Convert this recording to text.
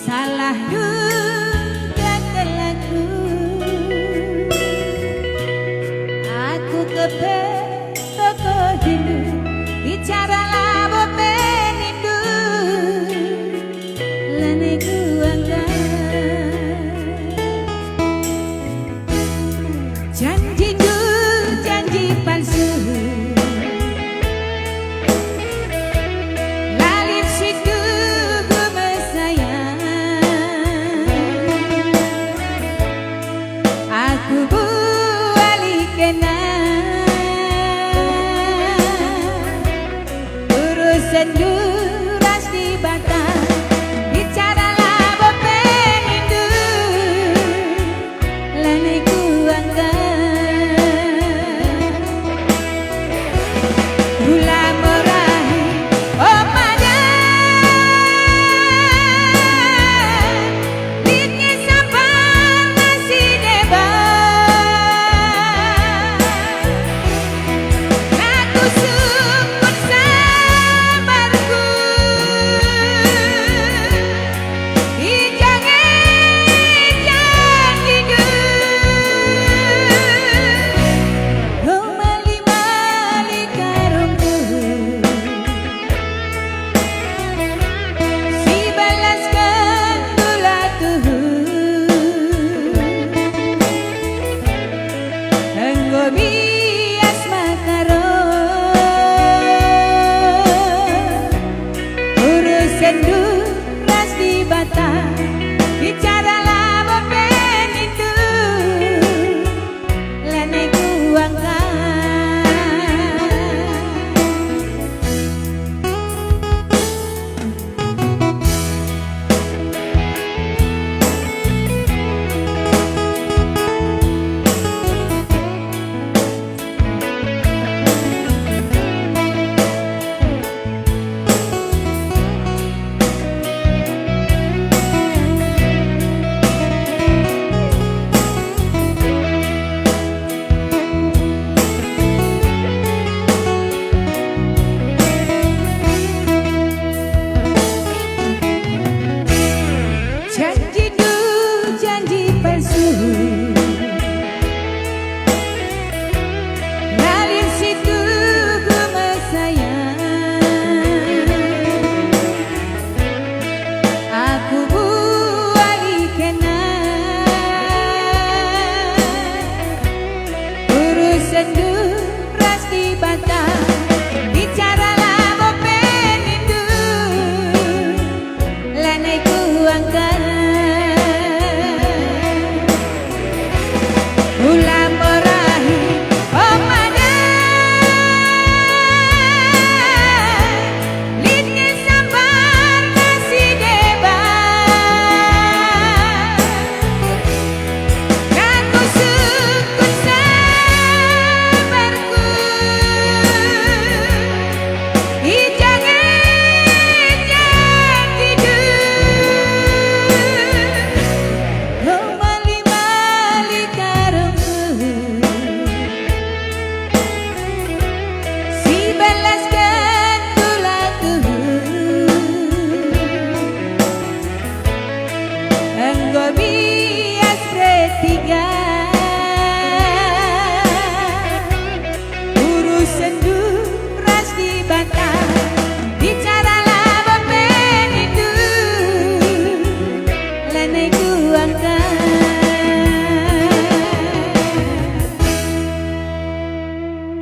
salah duga kelaku aku kepen toko hindu bicara labo penindu lane kuangga janji du janji palsu lalip situ ku mesayang aku bualikena urusan duras di batang bicara labo penindu lane kuangga gula morahi omada litnya sabar nasi deba aku support sabarku ijangan hidup mali karungku si balaskan dulaku enggo bias makaro urusan duras di batang bicara labo penindu lane kuangga janji du janji palsu ngalir situ ku mesayang aku bualikena urusan duras di batang bicara labo penindu lane kuangga gula morahi omada litnya sabar nasi deba aku sukun sabarku ijangan hidup mali karungku si balaskan dulaku enggo bias bertiga urusan